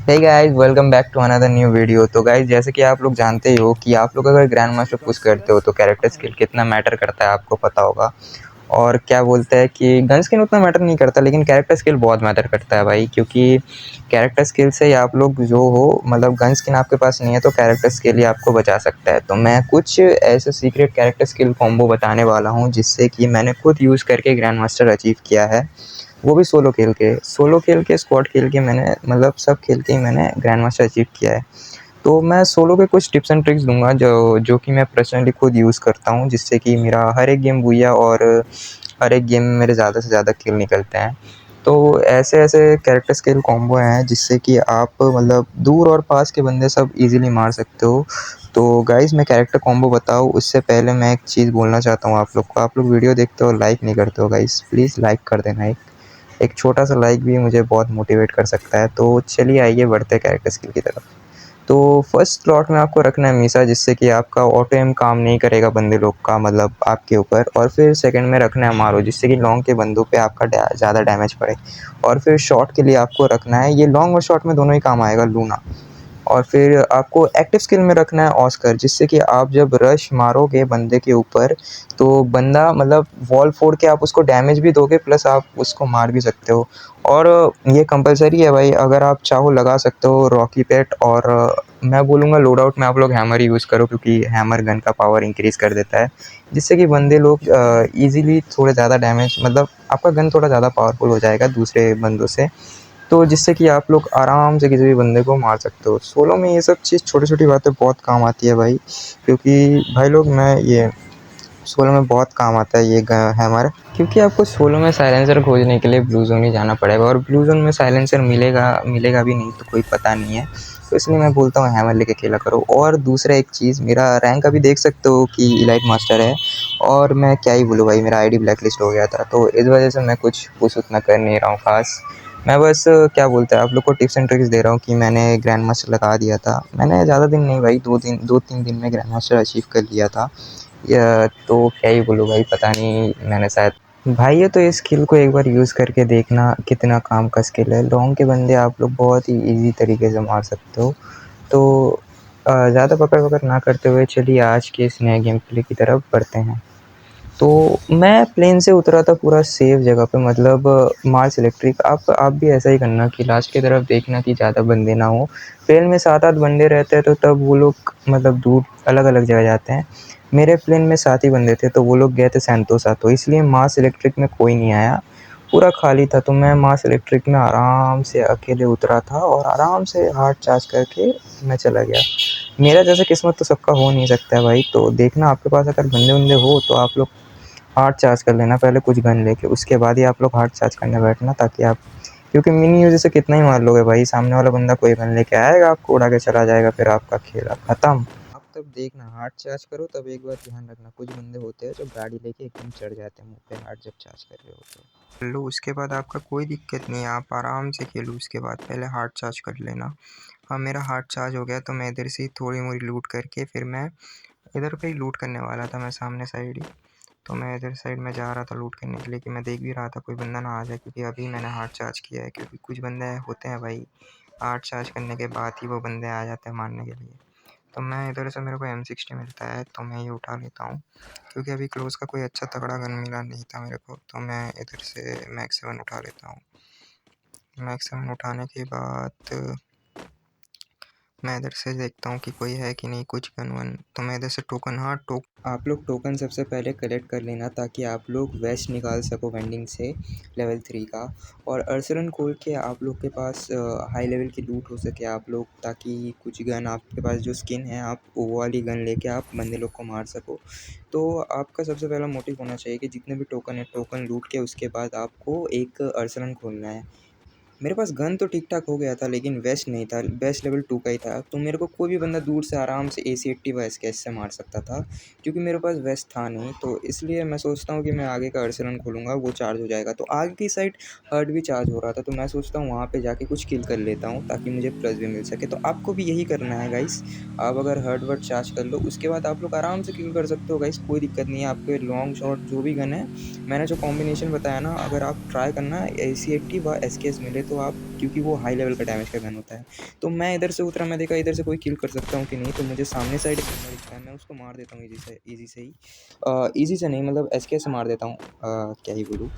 Hey guys, welcome back to another new video. तो guys, जैसे कि आप लोग जानते ही हो कि आप लोग अगर ग्रैंड मास्टर पुश करते हो तो कैरेक्टर स्किल कितना मैटर करता है आपको पता होगा। और क्या बोलते हैं कि गन स्किन उतना मैटर नहीं करता, लेकिन कैरेक्टर स्किल बहुत मैटर करता है भाई, क्योंकि कैरेक्टर स्किल से ही आप लोग जो हो, मतलब गन स्किन आपके पास नहीं है तो कैरेक्टर स्किल ही आपको बचा सकता है। तो मैं कुछ ऐसे सीक्रेट कैरेक्टर स्किल कॉम्बो बताने वाला हूँ जिससे कि मैंने खुद यूज़ करके ग्रैंड मास्टर अचीव किया है, वो भी सोलो खेल के स्क्वाड खेल के मैंने, मतलब सब खेल के ही मैंने ग्रैंड मास्टर अचीव किया है। तो मैं सोलो के कुछ टिप्स एंड ट्रिक्स दूंगा जो जो कि मैं पर्सनली खुद यूज़ करता हूँ, जिससे कि मेरा हर एक गेम बुया और हर एक गेम में मेरे ज़्यादा से ज़्यादा किल निकलते हैं। तो ऐसे ऐसे कैरेक्टर स्किल कॉम्बो हैं जिससे कि आप मतलब दूर और पास के बंदे सब इजीली मार सकते हो। तो गाइस, मैं कैरेक्टर कॉम्बो बताऊँ उससे पहले मैं एक चीज़ बोलना चाहता हूँ आप लोग को। आप लोग वीडियो देखते हो, लाइक नहीं करते हो गाइस, प्लीज़ लाइक कर देना। एक छोटा-सा लाइक भी मुझे बहुत मोटिवेट कर सकता है। तो चलिए आइए बढ़ते हैं कैरेक्टर स्किल की तरफ। तो फर्स्ट स्लॉट में आपको रखना है मीसा, जिससे कि आपका ऑटो एम काम नहीं करेगा बंदे लोग का, मतलब आपके ऊपर। और फिर सेकंड में रखना है मारो, जिससे कि लॉन्ग के बंदों पे आपका ज़्यादा डैमेज पड़े। और फिर शॉट के लिए आपको रखना है, ये लॉन्ग और शॉट में दोनों ही काम आएगा, लूना। और फिर आपको एक्टिव स्किल में रखना है ऑस्कर, जिससे कि आप जब रश मारोगे बंदे के ऊपर तो बंदा मतलब वॉल फोड़ के आप उसको डैमेज भी दोगे, प्लस आप उसको मार भी सकते हो। और ये कंपलसरी है भाई, अगर आप चाहो लगा सकते हो रॉकी पेट। और मैं बोलूँगा लोड आउट में आप लोग हैमर यूज़ करो, क्योंकि हैमर गन का पावर इंक्रीज़ कर देता है, जिससे कि बंदे लोग ईज़िली थोड़े ज़्यादा डैमेज, मतलब आपका गन थोड़ा ज़्यादा पावरफुल हो जाएगा दूसरे बंदों से। तो जिससे कि आप लोग आराम से किसी भी बंदे को मार सकते हो। सोलो में ये सब चीज़ छोटी-छोटी बातें बहुत काम आती है भाई, क्योंकि भाई लोग मैं ये सोलो में बहुत काम आता है ये हैमर, क्योंकि आपको सोलो में साइलेंसर खोजने के लिए ब्लू ज़ोन ही जाना पड़ेगा, और ब्लू ज़ोन में साइलेंसर मिलेगा भी नहीं तो कोई पता नहीं है। तो इसलिए मैं बोलता हूँ हैमर लेके खेला करो। और दूसरा एक चीज़, मेरा रैंक अभी देख सकते हो कि इलाइट मास्टर है, और मैं क्या ही बोलूँ भाई, मेरा आईडी ब्लैक लिस्ट हो गया था, तो इस वजह से मैं कुछ पुश उतना कर नहीं रहा हूँ ख़ास। मैं बस क्या बोलते हैं आप लोग को टिप्स एंड ट्रिक्स दे रहा हूँ कि मैंने ग्रैंड मास्टर लगा दिया था। मैंने ज़्यादा दिन नहीं भाई, 2-3 दिन में ग्रैंड मास्टर अचीव कर लिया था। तो क्या ही बोलूँ भाई, पता नहीं, मैंने शायद भाई, ये तो इस स्किल को एक बार यूज़ करके देखना कितना काम का स्किल है। लॉन्ग के बंदे आप लोग बहुत ही ईज़ी तरीके से मार सकते हो। तो ज़्यादा पकड़-वकड़ ना करते हुए चलिए आज के इस नए गेम प्ले की तरफ बढ़ते हैं। तो मैं प्लेन से उतरा था पूरा सेफ जगह पे, मतलब मार्स इलेक्ट्रिक। आप भी ऐसा ही करना कि लास्ट की तरफ देखना कि ज़्यादा बंदे ना हो। प्लेन में 7-8 बंदे रहते हैं तो तब वो लोग मतलब दूर अलग-अलग जगह जाते हैं। मेरे प्लेन में 7 ही बंदे थे तो वो लोग गए थे सैंटोसा, तो इसलिए मार्स इलेक्ट्रिक में कोई नहीं आया, पूरा खाली था। तो मैं मार्स इलेक्ट्रिक में आराम से अकेले उतरा था और आराम से हार्ड चार्ज करके मैं चला गया। मेरा जैसा किस्मत तो सबका हो नहीं सकता है भाई, तो देखना आपके पास अगर बंदे-वंदे हो तो आप लोग हार्ड चार्ज कर लेना पहले कुछ गन लेके, उसके बाद ही आप लोग हार्ड चार्ज करने बैठना, ताकि आप, क्योंकि मिनी यूज़र से कितना ही मार लोगे भाई, सामने वाला बंदा कोई गन लेके आएगा, आपको उड़ा के चला जाएगा, फिर आपका खेल खत्म। आप तब देखना हार्ड चार्ज करो, तब एक बार ध्यान रखना, कुछ बंदे होते हैं जो गाड़ी लेके एकदम चढ़ जाते हैं मुँह पे हार्ड जब चार्ज कर रहे होते हो। कर लो, उसके बाद आपका कोई दिक्कत नहीं है, आप आराम से खेलो। उसके बाद पहले हार्ड चार्ज कर लेना। हाँ, मेरा हार्ड चार्ज हो गया तो मैं इधर से ही थोड़ी-मोड़ी लूट करके फिर मैं इधर पे ही लूट करने वाला था, मैं सामने साइड ही। तो मैं इधर साइड में जा रहा था लूट करने के लिए कि मैं देख भी रहा था कोई बंदा ना आ जाए, क्योंकि अभी मैंने हार्ड चार्ज किया है। क्योंकि कुछ बंदे होते हैं भाई, हार्ड चार्ज करने के बाद ही वो बंदे आ जाते हैं मारने के लिए। तो मैं इधर से, मेरे को M60 मिलता है तो मैं ये उठा लेता हूँ, क्योंकि अभी क्लोज का कोई अच्छा तगड़ा गन मिला नहीं था मेरे को, तो मैं इधर से मैक्स 7 उठा लेता हूँ। मैक्स 7 उठाने के बाद मैं इधर से देखता हूँ कि कोई है कि नहीं, कुछ गन वन। तो मैं इधर से टोकन, हाँ आप लोग टोकन सबसे पहले कलेक्ट कर लेना, ताकि आप लोग वेस्ट निकाल सको वेंडिंग से लेवल 3 का। और अर्सलन खोल के आप लोग के पास हाई लेवल की लूट हो सके आप लोग, ताकि कुछ गन आपके पास जो स्किन है, आप वो वाली गन लेके आप बंदे लोग को मार सको। तो आपका सबसे पहला मोटिव होना चाहिए कि जितने भी टोकन है, टोकन लूट के उसके बाद आपको एक अर्सलन खोलना है। मेरे पास गन तो ठीक ठाक हो गया था, लेकिन वेस्ट नहीं था, वेस्ट लेवल 2 का ही था, तो मेरे को कोई भी बंदा दूर से आराम से AC-80 व SKS से मार सकता था, क्योंकि मेरे पास वेस्ट था नहीं। तो इसलिए मैं सोचता हूँ कि मैं आगे का अर्सलन खोलूँगा, वो चार्ज हो जाएगा। तो आगे की साइड हर्ट भी चार्ज हो रहा था, तो मैं सोचता हूँ वहाँ पे जाके कुछ किल कर लेता हूँ, ताकि मुझे प्लस भी मिल सके। तो आपको भी यही करना है गाइस। आप अगर हर्ट वर्ट चार्ज कर लो, उसके बाद आप लोग आराम से किल कर सकते हो गाइस, कोई दिक्कत नहीं है। आपके लॉन्ग शॉट जो भी गन है, मैंने जो कॉम्बिनेशन बताया ना, अगर आप ट्राई करना AC-80 व SKS मिले तो आप, क्योंकि वो हाई लेवल का डैमेज का गन होता है। तो मैं इधर से उतरा, मैं देखा इधर से कोई किल कर सकता हूँ कि नहीं, तो मुझे सामने साइड एक बंदा दिखता है, मैं उसको मार देता हूँ ईज़ी से ही। ईज़ी से नहीं, मतलब एसके से मार देता हूँ, क्या ही बोलूँ।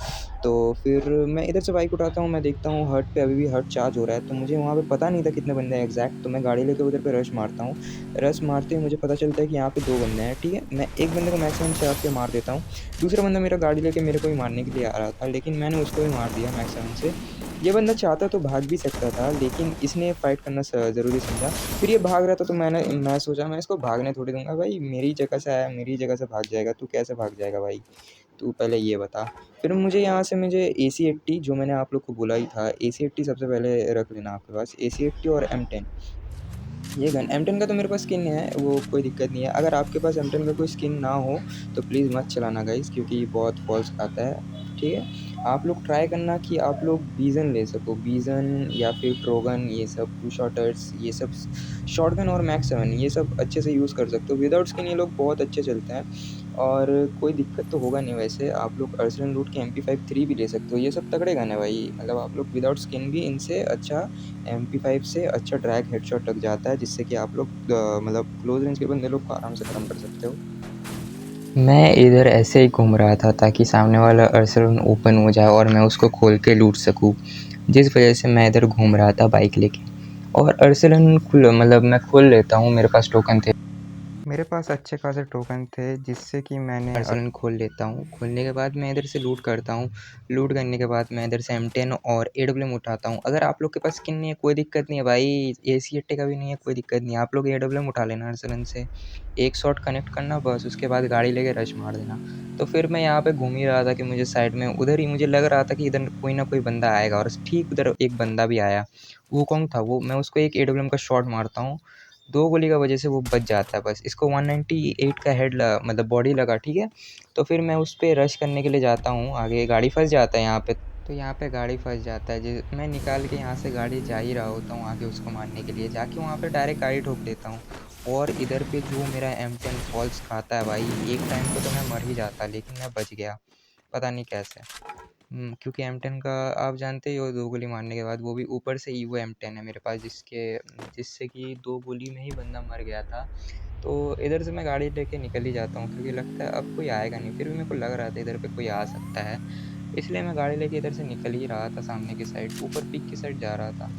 तो फिर मैं इधर से बाइक उठाता हूँ, मैं देखता हूँ हर्ट पे अभी भी हर्ट चार्ज हो रहा है, तो मुझे वहाँ पे पता नहीं था कितने बंदे हैं एग्जैक्ट, तो मैं गाड़ी लेके उधर पे रश मारता हूँ। रश मारते ही मुझे पता चलता है कि यहाँ पे 2 बंदे हैं, ठीक है? मैं एक बंदे को मैक्सिमम चार्ज पे मार देता हूँ। दूसरा बंदा मेरा गाड़ी लेके मेरे को ही मारने के लिए आ रहा था, लेकिन मैंने उसको भी मार दिया मैक्सिमम से। ये बंदा चाहता तो भाग भी सकता था, लेकिन इसने फाइट करना ज़रूरी समझा। फिर ये भाग रहा था, तो मैं सोचा मैं इसको भागने थोड़ी दूँगा भाई, मेरी जगह से आया, मेरी जगह से भाग जाएगा, तू कैसे भाग जाएगा भाई? तू पहले ये बता। फिर मुझे यहाँ से मुझे AC-80, जो मैंने आप लोग को बोला ही था, AC-80 सबसे पहले रख लेना आपके पास, AC-80 और M10। ये गन M10 का तो मेरे पास स्किन है, वो कोई दिक्कत नहीं है। अगर आपके पास M10 का कोई स्किन ना हो, तो प्लीज़ मत चलाना गाइज़, क्योंकि ये बहुत फॉल्स खाता है, ठीक है? आप लोग ट्राई करना कि आप लोग बीज़न ले सको, बीज़न या फिर ट्रोगन, ये सब टू शॉटर्स, ये सब शॉटगन और मैक्स 7 ये सब अच्छे से यूज़ कर सकते हो। विदाउट स्किन ये लोग बहुत अच्छे चलते हैं और कोई दिक्कत तो होगा नहीं वैसे। आप लोग अर्सलन रूट के MP53 भी ले सकते हो, ये सब तगड़े गन है भाई। मतलब आप लोग विदाउट स्किन भी इनसे अच्छा MP5 से अच्छा ड्रैग हेडशॉट लग जाता है, जिससे कि आप लोग मतलब क्लोज रेंज के बंदे लोग को आराम से ख़त्म कर सकते हो। मैं इधर ऐसे ही घूम रहा था ताकि सामने वाला अर्सलन ओपन हो जाए और मैं उसको खोल के लूट सकूँ, जिस वजह से मैं इधर घूम रहा था बाइक लेके। और अर्सलन मतलब मैं खोल लेता हूँ, मेरे पास टोकन थे, मेरे पास अच्छे खासे टोकन थे, जिससे कि मैंने अर्सलन खोल लेता हूँ। खोलने के बाद मैं इधर से लूट करता हूँ। लूट करने के बाद मैं इधर से M10 और AWM उठाता हूँ। अगर आप लोग के पास स्किन नहीं है, कोई दिक्कत नहीं है भाई, AC-80 का भी नहीं है, कोई दिक्कत नहीं है, आप लोग AWM उठा लेना अर्सलन से। एक शॉट कनेक्ट करना बस, उसके बाद गाड़ी लेके रश मार देना। तो फिर मैं यहाँ पे घूम ही रहा था कि मुझे साइड में उधर ही मुझे लग रहा था कि इधर कोई ना कोई बंदा आएगा, और ठीक उधर एक बंदा भी आया। वो कौन था? वो मैं उसको एक AWM का शॉट मारता हूँ, 2 गोली का वजह से वो बच जाता है बस। इसको 198 का हेड मतलब बॉडी लगा, ठीक है? तो फिर मैं उस पे रश करने के लिए जाता हूँ, आगे गाड़ी फँस जाता है यहाँ पे। तो यहाँ पे गाड़ी फँस जाता है, मैं निकाल के यहाँ से गाड़ी जा ही रहा होता हूँ आगे उसको मारने के लिए, जाके वहाँ पे डायरेक्ट गाड़ी ठोक देता हूँ। और इधर पे जो मेरा M10 फॉल्स खाता है भाई, एक टाइम पे तो मैं मर ही जाता, लेकिन मैं बच गया, पता नहीं कैसे। क्योंकि M10 का आप जानते ही हो, 2 गोली मारने के बाद वो भी ऊपर से EVO M10 है मेरे पास, जिससे कि 2 गोली में ही बंदा मर गया था। तो इधर से मैं गाड़ी लेके निकल ही जाता हूँ, क्योंकि लगता है अब कोई आएगा नहीं, फिर भी मेरे को लग रहा था इधर पे कोई आ सकता है, इसलिए मैं गाड़ी लेके इधर से निकल ही रहा था सामने की साइड, ऊपर पीक की साइड जा रहा था।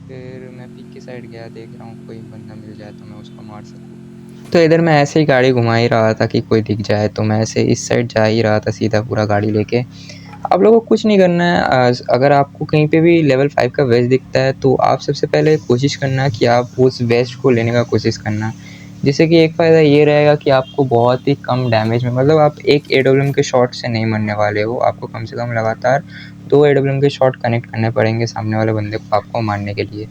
फिर मैं पीक की साइड गया, देख रहा हूँ कोई बंदा मिल जाए तो मैं उसको मार सकूँ। तो इधर मैं ऐसे ही गाड़ी घुमा ही रहा था कि कोई दिख जाए, तो मैं ऐसे इस साइड जा ही रहा था सीधा पूरा गाड़ी लेके। आप लोगों को कुछ नहीं करना है, अगर आपको कहीं पे भी लेवल 5 का वेस्ट दिखता है, तो आप सबसे पहले कोशिश करना कि आप उस वेस्ट को लेने का कोशिश करना। जिससे कि एक फ़ायदा ये रहेगा कि आपको बहुत ही कम डैमेज में, मतलब आप एक AWM के शॉट से नहीं मरने वाले हो, आपको कम से कम लगातार 2 AWM के शॉट कनेक्ट करने पड़ेंगे सामने वाले बंदे को आपको मारने के लिए।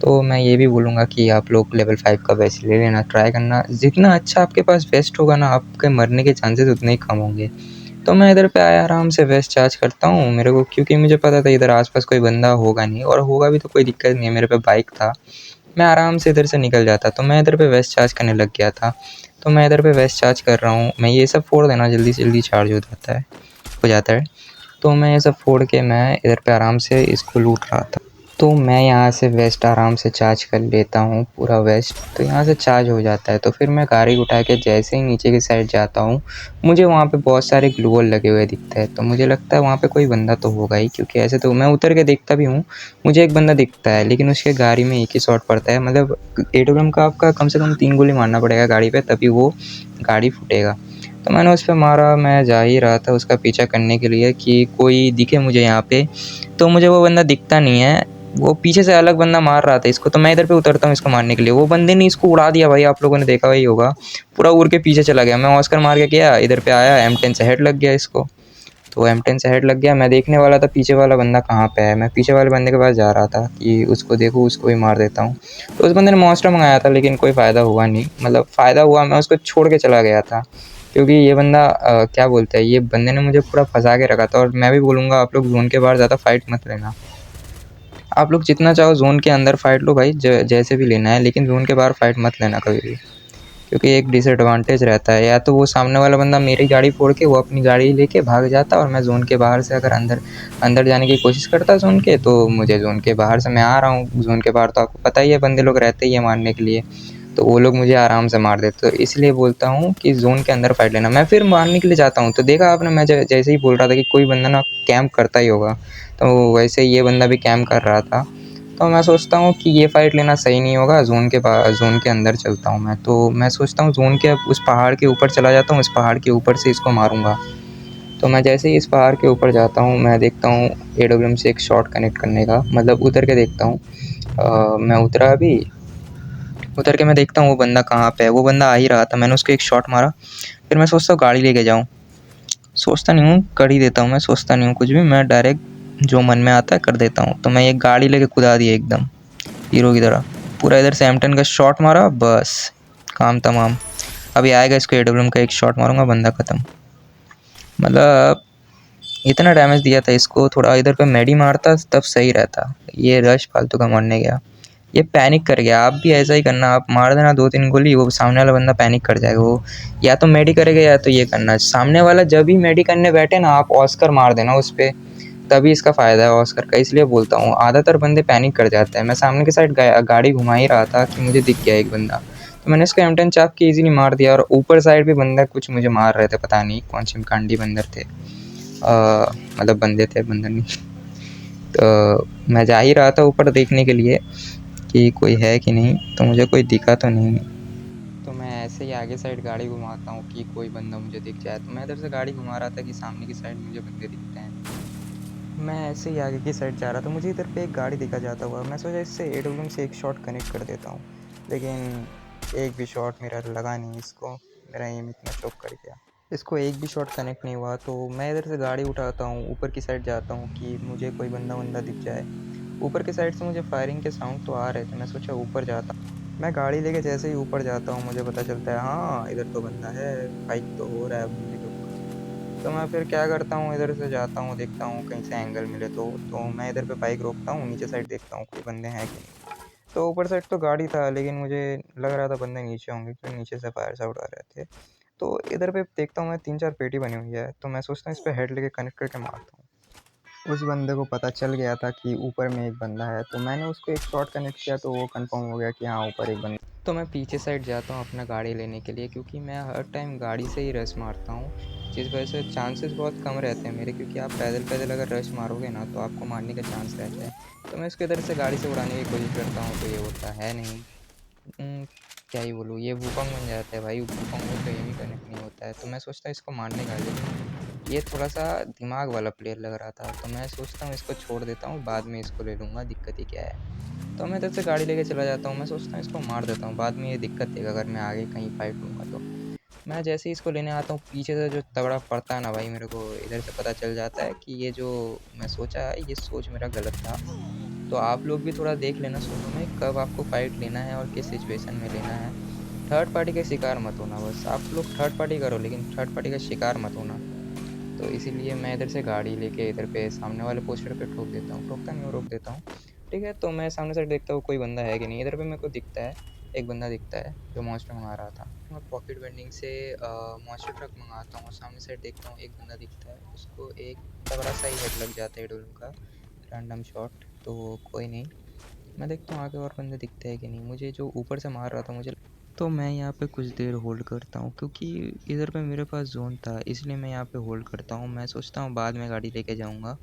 तो मैं ये भी बोलूँगा कि आप लोग लेवल 5 का वेस्ट ले लेना, ट्राई करना। जितना अच्छा आपके पास वेस्ट होगा ना, आपके मरने के चांसेस उतने ही कम होंगे। तो मैं इधर पे आया, आराम से वेस्ट चार्ज करता हूँ मेरे को, क्योंकि मुझे पता था इधर आस-पास कोई बंदा होगा नहीं, और होगा भी तो कोई दिक्कत नहीं है, मेरे पे बाइक था। मैं आराम से इधर से निकल जाता, तो मैं इधर पे वेस्ट चार्ज करने लग गया था। तो मैं इधर पे वेस्ट चार्ज कर रहा हूँ, मैं ये सब फोड़ देना, जल्दी से जल्दी चार्ज हो जाता है। तो मैं ये सब फोड़ के मैं इधर पे आराम से इसको लूट रहा था। तो मैं यहाँ से वेस्ट आराम से चार्ज कर लेता हूँ, पूरा वेस्ट तो यहाँ से चार्ज हो जाता है। तो फिर मैं गाड़ी उठा के जैसे ही नीचे की साइड जाता हूँ, मुझे वहाँ पे बहुत सारे ग्लू वॉल लगे हुए दिखते हैं। तो मुझे लगता है वहाँ पे कोई बंदा तो होगा ही, क्योंकि ऐसे तो मैं उतर के देखता भी हूँ, मुझे एक बंदा दिखता है, लेकिन उसके गाड़ी में एक ही शॉट पड़ता है। मतलब AWM का आपका कम से कम 3 गोली मारना पड़ेगा गाड़ी पे, तभी वो गाड़ी फूटेगा। तो मैंने उस पे मारा, मैं जा ही रहा था उसका पीछा करने के लिए कि कोई दिखे मुझे यहाँ पे, तो मुझे वो बंदा दिखता नहीं है। वो पीछे से अलग बंदा मार रहा था इसको, तो मैं इधर पे उतरता हूँ इसको मारने के लिए। वो बंदे ने इसको उड़ा दिया भाई, आप लोगों ने देखा ही होगा, पूरा उड़ के पीछे चला गया। मैं ऑस्कर मार के गया, इधर पे आया, M10 से हेड लग गया इसको। तो M10 से हेड लग गया, मैं देखने वाला था पीछे वाला बंदा कहाँ पे है। मैं पीछे वाले बंदे के पास जा रहा था कि उसको देखूँ, उसको भी मार देता हूँ। तो उस बंदे ने मॉन्स्टर मंगाया था, लेकिन कोई फ़ायदा हुआ नहीं, मतलब फ़ायदा हुआ, मैं उसको छोड़ के चला गया था, क्योंकि ये बंदा क्या बोलते हैं, ये बंदे ने मुझे पूरा फंसा के रखा था। और मैं भी बोलूँगा आप लोग ज़ोन के बाहर ज़्यादा फाइट मत लेना। आप लोग जितना चाहो ज़ोन के अंदर फाइट लो भाई, जैसे भी लेना है, लेकिन ज़ोन के बाहर फाइट मत लेना कभी भी। क्योंकि एक डिसएडवांटेज रहता है, या तो वो सामने वाला बंदा मेरी गाड़ी फोड़ के वो अपनी गाड़ी लेके भाग जाता, और मैं ज़ोन के बाहर से अगर अंदर अंदर जाने की कोशिश करता ज़ोन के, तो मुझे ज़ोन के बाहर से मैं आ रहा हूँ, ज़ोन के बाहर तो आपको पता ही है बंदे लोग रहते ही हैं मारने के लिए, तो वो लोग मुझे आराम से मार देते। तो इसलिए बोलता हूँ कि ज़ोन के अंदर फाइट लेना। मैं फिर मारने के लिए जाता हूँ, तो देखा आपने मैं जैसे ही बोल रहा था कि कोई बंदा ना कैंप करता ही होगा, तो वैसे ये बंदा भी कैंप कर रहा था। तो मैं सोचता हूँ कि ये फ़ाइट लेना सही नहीं होगा, ज़ोन के अंदर चलता हूँ मैं। तो मैं सोचता हूँ ज़ोन के उस पहाड़ के ऊपर चला जाता हूँ, इस पहाड़ के ऊपर से इसको मारूँगा। तो मैं जैसे ही इस पहाड़ के ऊपर जाता हूँ, मैं देखता हूँ एडब्ल्यूएम से एक शॉट कनेक्ट करने का, मतलब उतर के देखता हूँ। मैं उतरा अभी, उतर के मैं देखता हूँ वो बंदा कहाँ पे है। वो बंदा आ ही रहा था, मैंने उसको एक शॉट मारा। फिर मैं सोचता हूँ गाड़ी लेके जाऊँ, सोचता नहीं हूँ, कर ही देता हूँ। मैं सोचता नहीं हूँ कुछ भी, मैं डायरेक्ट जो मन में आता है कर देता हूँ। तो मैं एक गाड़ी लेके कूदा दिया एकदम हीरो की तरह, पूरा इधर से M10 का शॉट मारा, बस काम तमाम। अभी आएगा इसको एडब्ल्यूएम का एक शॉट मारूंगा, बंदा ख़त्म। मतलब इतना डैमेज दिया था इसको, थोड़ा इधर पे मेडी मारता तब सही रहता। ये रश फालतू का मरने गया, ये पैनिक कर गया। आप भी ऐसा ही करना, आप मार देना 2-3 गोली, वो सामने वाला बंदा पैनिक कर जाएगा। वो या तो मेडी करेगा या तो ये करना, सामने वाला जब भी मेडी करने बैठे ना, आप ऑस्कर मार देना उस पर, तभी इसका फ़ायदा है ऑस्कर का। इसलिए बोलता हूँ, ज़्यादातर बंदे पैनिक कर जाते हैं। मैं सामने की साइड गाड़ी घुमा ही रहा था कि मुझे दिख गया एक बंदा, तो मैंने इसको M10 चाप के ईज़िली मार दिया। और ऊपर साइड भी बंदे कुछ मुझे मार रहे थे, पता नहीं कौन से कांडी बंदर थे, मतलब बंदे थे, बंदर नहीं। तो मैं जा ही रहा था ऊपर देखने के लिए कि कोई है कि नहीं, तो मुझे कोई दिखा तो नहीं। तो मैं ऐसे ही आगे साइड गाड़ी घुमाता हूँ कि कोई बंदा मुझे दिख जाए। तो मैं इधर से गाड़ी घुमा रहा था कि सामने की साइड मुझे बंदे दिखते हैं। मैं ऐसे ही आगे की साइड जा रहा था, मुझे इधर पे एक गाड़ी दिखा जाता हुआ। मैं सोचा इससे एडब्ल्यूएम से एक शॉट कनेक्ट कर देता हूँ, लेकिन एक भी शॉट मेरा लगा नहीं इसको। मेरा एम इतना चौक कर गया, इसको एक भी शॉट कनेक्ट नहीं हुआ। तो मैं इधर से गाड़ी उठाता हूँ, ऊपर की साइड जाता हूँ कि मुझे कोई बंदा दिख जाए। ऊपर की साइड से मुझे फायरिंग के साउंड तो आ रहे थे, मैं सोचा ऊपर जाता हूँ। मैं गाड़ी लेके जैसे ही ऊपर जाता हूँ, मुझे पता चलता है हाँ इधर तो बंदा है, फाइट तो हो रहा है बंदे लोग का। तो मैं फिर क्या करता हूँ, इधर से जाता हूँ, देखता हूँ कहीं से एंगल मिले तो मैं इधर पे बाइक रोकता हूँ, नीचे साइड देखता हूँ कोई बंदे हैं कि नहीं। तो ऊपर साइड तो गाड़ी था, लेकिन मुझे लग रहा था बंदे नीचे होंगे, क्योंकि नीचे से फायर साउंड आ रहे थे। तो इधर पे देखता हूँ मैं 3-4 पेटी बनी हुई है, तो मैं सोचता हूँ इस पर हेड लेके कनेक्ट करके मारता हूँ। उस बंदे को पता चल गया था कि ऊपर में एक बंदा है, तो मैंने उसको एक शॉट कनेक्ट किया, तो वो कंफर्म हो गया कि हाँ ऊपर एक बंदा। तो मैं पीछे साइड जाता हूँ अपना गाड़ी लेने के लिए, क्योंकि मैं हर टाइम गाड़ी से ही रश मारता हूँ, जिस वजह से चांसेस बहुत कम रहते हैं मेरे, क्योंकि आप पैदल पैदल अगर रश मारोगे ना तो आपको मारने का चांस रहता है। तो मैं इसको इधर से गाड़ी से उड़ाने की कोशिश करता हूँ, तो ये होता है नहीं। क्या ही बोलूँ, ये वुकोंग बन जाता है भाई, वुकोंग में तो एम ही कनेक्ट नहीं होता है। तो मैं सोचता हूँ इसको मारने का, लेकिन ये थोड़ा सा दिमाग वाला प्लेयर लग रहा था, तो मैं सोचता हूँ इसको छोड़ देता हूँ, बाद में इसको ले लूँगा, दिक्कत ही क्या है। तो मैं इधर से गाड़ी लेके चला जाता हूँ, मैं सोचता हूँ इसको मार देता हूँ, बाद में ये दिक्कत देगा अगर मैं आगे कहीं फाइट लूँगा तो। मैं जैसे ही इसको लेने आता हूँ, पीछे से जो तगड़ा पड़ता है ना भाई, मेरे को इधर से पता चल जाता है कि ये जो मैं सोचा है, ये सोच मेरा गलत था। तो आप लोग भी थोड़ा देख लेना सोचो में, कब आपको फाइट लेना है और किस सिचुएशन में लेना है। थर्ड पार्टी का शिकार मत होना, बस आप लोग थर्ड पार्टी करो, लेकिन थर्ड पार्टी का शिकार मत होना। तो इसीलिए मैं इधर से गाड़ी लेके इधर पे सामने वाले पोस्टर पे ठोक देता हूँ, ठोकता नहीं हूँ, रोक देता हूँ। ठीक है, तो मैं सामने से देखता हूँ कोई बंदा है कि नहीं। इधर पे मेरे को दिखता है, एक बंदा दिखता है जो मॉन्स्टर मंगा रहा था। मैं पॉकेट वेंडिंग से मॉन्स्टर ट्रक मंगाता हूँ, और सामने साइड देखता हूँ एक बंदा दिखता है, उसको एक तगड़ा सा ही हेड लग जाता है डोलम का, रैंडम शॉट। तो कोई नहीं, मैं देखता हूँ आगे और बंदे दिखते हैं कि नहीं। मुझे जो ऊपर से मार रहा था मुझे, तो मैं यहाँ पे कुछ देर होल्ड करता हूँ, क्योंकि इधर पे मेरे पास जोन था, इसलिए मैं यहाँ पे होल्ड करता हूँ। मैं सोचता हूँ बाद में गाड़ी लेके जाऊँगा।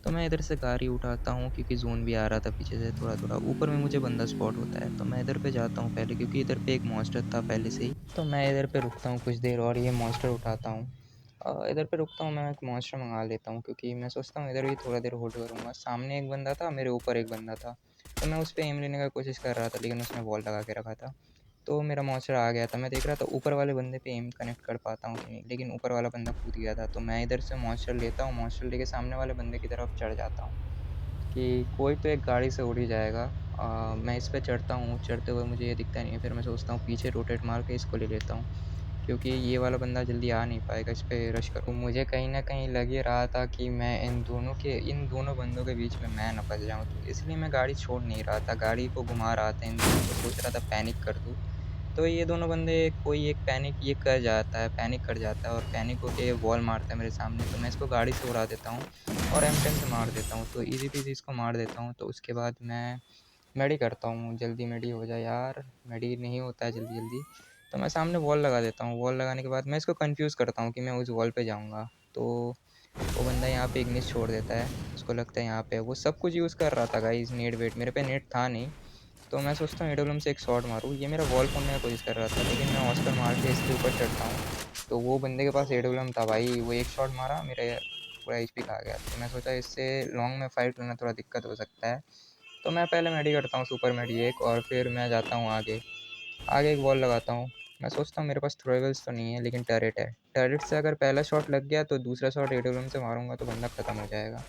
तो मैं इधर से गाड़ी उठाता हूँ, क्योंकि जोन भी आ रहा था पीछे से थोड़ा थोड़ा। ऊपर में मुझे बंदा स्पॉट होता है, तो मैं इधर पे जाता हूँ पहले, क्योंकि इधर पे एक मॉन्स्टर था पहले से ही। तो मैं इधर पे रुकता हूँ कुछ देर और ये मॉन्स्टर उठाता हूँ। इधर पे रुकता हूँ, मैं एक मॉन्स्टर मंगा लेता हूँ, क्योंकि मैं सोचता हूँ इधर भी थोड़ा देर होल्ड करूँगा। सामने एक बंदा था, मेरे ऊपर एक बंदा था, तो मैं उस पर एम लेने का कोशिश कर रहा था, लेकिन उसने वॉल लगा के रखा था। तो मेरा मॉन्स्टर आ गया था, मैं देख रहा था ऊपर वाले बंदे पे एम कनेक्ट कर पाता हूँ कि नहीं, लेकिन ऊपर वाला बंदा कूद गया था। तो मैं इधर से मॉन्स्टर लेता हूँ, मॉन्स्टर लेके सामने वाले बंदे की तरफ चढ़ जाता हूँ कि कोई तो एक गाड़ी से उड़ ही जाएगा। मैं इस पे चढ़ता हूँ, चढ़ते हुए मुझे ये दिखता नहीं है, फिर मैं सोचता हूँ पीछे रोटेट मार के इसको ले लेता हूँ, क्योंकि ये वाला बंदा जल्दी आ नहीं पाएगा, इस पे रश करूँ। मुझे कहीं न कहीं लग ही रहा था कि मैं इन दोनों बंदों के बीच में मैं ना फँस जाऊँ, तो इसलिए मैं गाड़ी छोड़ नहीं रहा था, गाड़ी को घुमा रहा था, इन दोनों को सोच रहा था पैनिक कर दूँ। तो ये दोनों बंदे कोई एक पैनिक ये कर जाता है, पैनिक कर जाता है और पैनिक होके वॉल मारता है मेरे सामने, तो मैं इसको गाड़ी से उड़ा देता हूँ और M10 से मार देता हूँ। तो ईज़ी पीज़ी इसको मार देता हूँ। तो उसके बाद मैं मेडी करता हूँ, जल्दी मेडी हो जाए यार, मेडी नहीं होता है जल्दी-जल्दी। तो मैं सामने वॉल लगा देता हूँ, वॉल लगाने के बाद मैं इसको कन्फ्यूज़ करता हूँ कि मैं उस वॉल पे जाऊँगा। तो वो बंदा यहाँ पे इग्निस छोड़ देता है, उसको लगता है यहाँ पे वो सब कुछ यूज़ कर रहा था गाइस, नेट वेट मेरे पे नेट था नहीं। तो मैं सोचता हूँ एडब्ल्यूएम से एक शॉट मारूँ, ये मेरा वॉल फोड़ने की कोशिश कर रहा था, लेकिन मैं ऑस्कर मार के इसके ऊपर चढ़ता हूँ। तो वो बंदे के पास एडब्ल्यूएम था भाई, वो एक शॉट मारा, मेरा पूरा एचपी खा गया। तो मैं सोचा इससे लॉन्ग में फाइट करना थोड़ा दिक्कत हो सकता है। तो मैं पहले मेडी करता हूँ, सुपर मेडी एक, और फिर मैं जाता हूँ आगे। आगे एक वॉल लगाता हूँ। मैं सोचता हूँ मेरे पास थ्रोवेबल्स तो नहीं है, लेकिन टर्रेट है। टर्रेट से अगर पहला शॉट लग गया तो दूसरा शॉट एडब्ल्यूएम से मारूंगा तो बंदा ख़त्म हो जाएगा।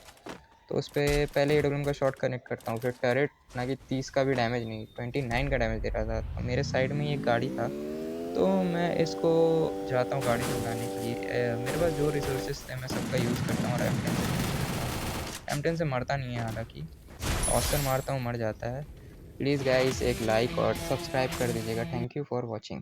तो उस पर पहले एडब्ल्यूएम का शॉट कनेक्ट करता हूँ, फिर टर्रेट ना कि 30 का भी डैमेज नहीं, 29 का डैमेज दे रहा था। तो मेरे साइड में ही एक गाड़ी था, तो मैं इसको जाता हूँ गाड़ी से उड़ाने के लिए। मेरे पास जो रिसोर्सेज थे मैं सबका यूज़ करता हूँ और M10 से मरता नहीं है हालांकि, ऑस्कर मारता हूँ मर जाता है। प्लीज़ गाइस एक लाइक और सब्सक्राइब कर दीजिएगा। Thank you for watching.